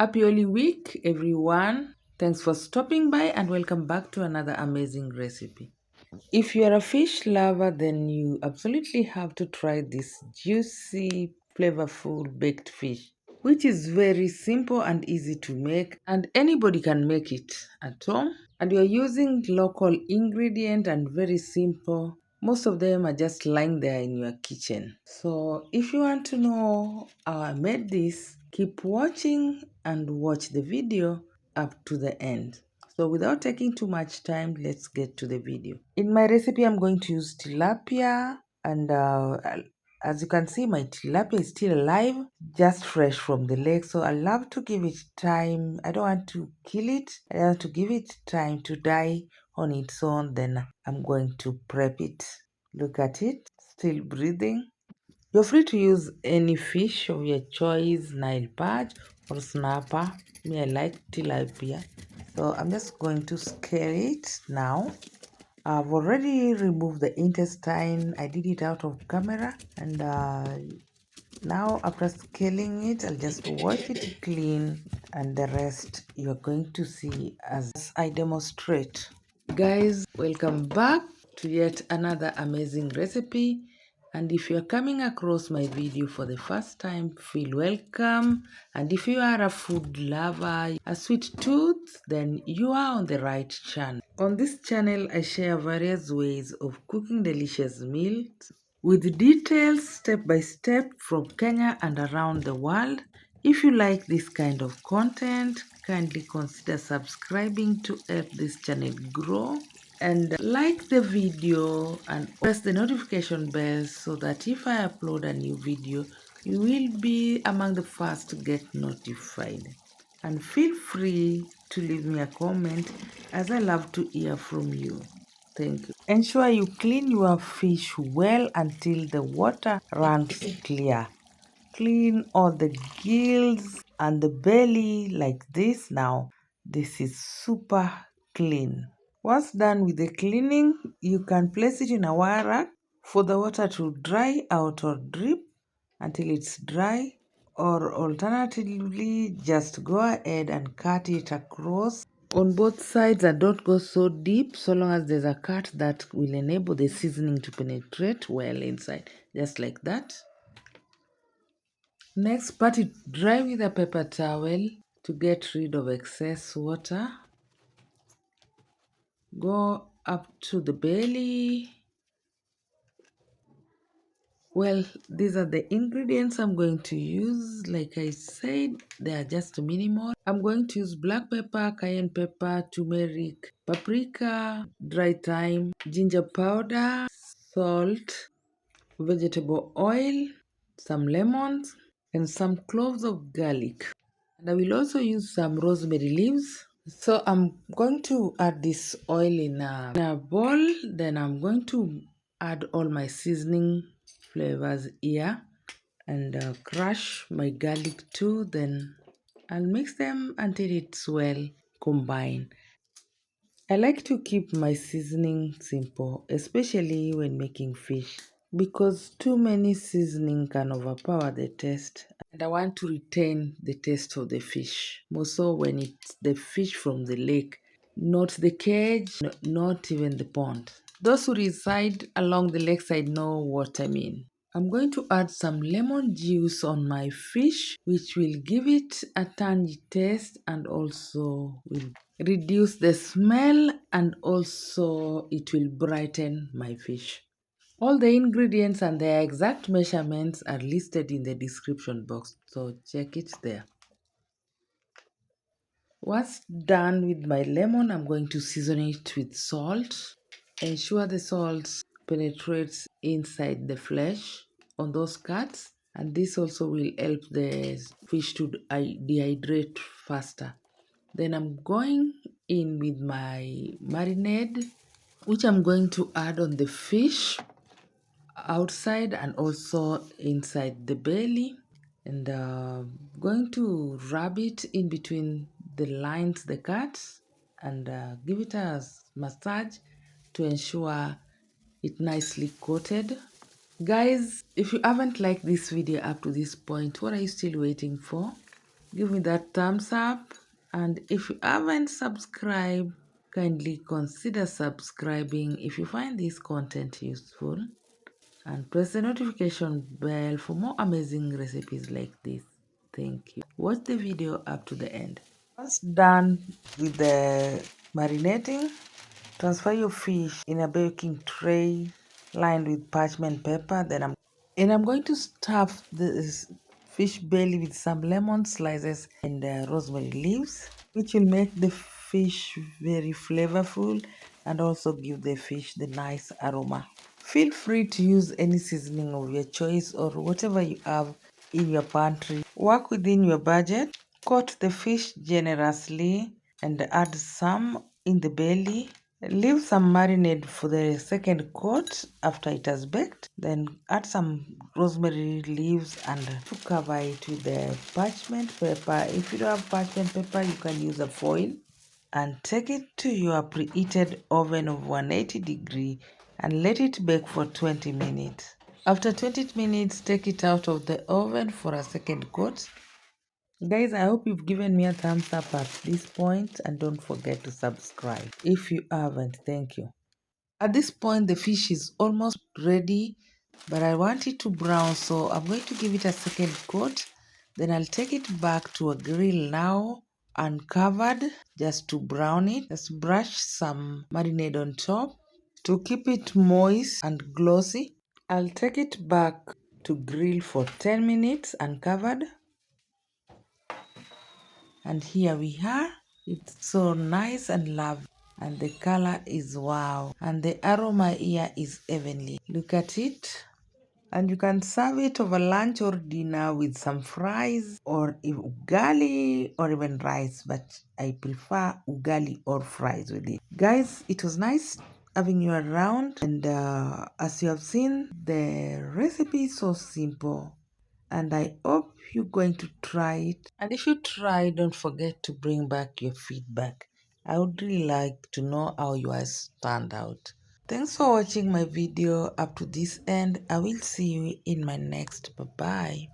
Happy Holy Week, everyone. Thanks for stopping by and welcome back to another amazing recipe. If you're a fish lover, then you absolutely have to try this juicy, flavorful baked fish, which is very simple and easy to make, and anybody can make it at home. And you're using local ingredient and very simple. Most of them are just lying there in your kitchen. So if you want to know how I made this, keep watching and watch the video up to the end. So without taking too much time, let's get to the video. In my recipe, I'm going to use tilapia, and as you can see, my tilapia is still alive, just fresh from the lake. So I love to give it time. I don't want to kill it. I want to give it time to die on its own. Then I'm going to prep it. Look at it, still breathing. You're free to use any fish of your choice, Nile perch or snapper. Me, I like tilapia. So I'm just going to scale it now. I've already removed the intestine. I did it out of camera. And now after scaling it, I'll just wash it clean. And the rest you're going to see as I demonstrate. Guys, welcome back to yet another amazing recipe. And if you're coming across my video for the first time, feel welcome. And if you are a food lover, a sweet tooth, then you are on the right channel. On this channel, I share various ways of cooking delicious meals with details step by step from Kenya and around the world. If you like this kind of content, kindly consider subscribing to help this channel grow, and like the video and press the notification bell so that if I upload a new video, you will be among the first to get notified. And feel free to leave me a comment, as I love to hear from you. Thank you. Ensure you clean your fish well until the water runs clear. Clean all the gills and the belly like this now. This is super clean. Once done with the cleaning, you can place it in a wire rack for the water to dry out or drip until it's dry, or alternatively just go ahead and cut it across on both sides and don't go so deep, so long as there's a cut that will enable the seasoning to penetrate well inside, just like that. Next, pat it dry with a paper towel to get rid of excess water. Go up to the belly. Well, these are the ingredients I'm going to use. Like I said, they are just minimal. I'm going to use black pepper, cayenne pepper, turmeric, paprika, dry thyme, ginger powder, salt, vegetable oil, some lemons, and some cloves of garlic. And I will also use some rosemary leaves. So I'm going to add this oil in a bowl. Then I'm going to add all my seasoning flavors here and crush my garlic too. Then I'll mix them until it's well combined. I like to keep my seasoning simple, especially when making fish, because too many seasoning can overpower the taste, and I want to retain the taste of the fish, more so when it's the fish from the lake, not the cage, not even the pond. Those who reside along the lakeside know what I mean. I'm going to add some lemon juice on my fish, which will give it a tangy taste and also will reduce the smell, and also it will brighten my fish. All the ingredients and their exact measurements are listed in the description box, so check it there. Once done with my lemon, I'm going to season it with salt. Ensure the salt penetrates inside the flesh on those cuts, and this also will help the fish to dehydrate faster. Then I'm going in with my marinade, which I'm going to add on the fish outside and also inside the belly, and going to rub it in between the lines, the cuts, and give it a massage to ensure it nicely coated. Guys, if you haven't liked this video up to this point, what are you still waiting for? Give me that thumbs up. And if you haven't subscribed, kindly consider subscribing if you find this content useful. And press the notification bell for more amazing recipes like this. Thank you. Watch the video up to the end. Once done with the marinating, transfer your fish in a baking tray lined with parchment paper. I'm going to stuff this fish belly with some lemon slices and rosemary leaves, which will make the fish very flavorful and also give the fish the nice aroma. Feel free to use any seasoning of your choice or whatever you have in your pantry. Work within your budget. Coat the fish generously and add some in the belly. Leave some marinade for the second coat after it has baked. Then add some rosemary leaves and to cover it with the parchment paper. If you don't have parchment paper, you can use a foil and take it to your preheated oven of 180 degree and let it bake for 20 minutes. After 20 minutes, take it out of the oven for a second coat. Guys, I hope you've given me a thumbs up at this point and don't forget to subscribe if you haven't. Thank you. At this point, the fish is almost ready, but I want it to brown, so I'm going to give it a second coat. Then I'll take it back to a grill now, uncovered, just to brown it. Just brush some marinade on top to keep it moist and glossy. I'll take it back to grill for 10 minutes uncovered. And here we are. It's so nice and lovely. And the color is wow. And the aroma here is heavenly. Look at it. And you can serve it over lunch or dinner with some fries or ugali or even rice. But I prefer ugali or fries with it. Guys, it was nice having you around. And as you have seen, the recipe is so simple and I hope you're going to try it. And if you try, don't forget to bring back your feedback. I would really like to know how yours turned out. Thanks for watching my video up to this end. I will see you in my next. Bye bye.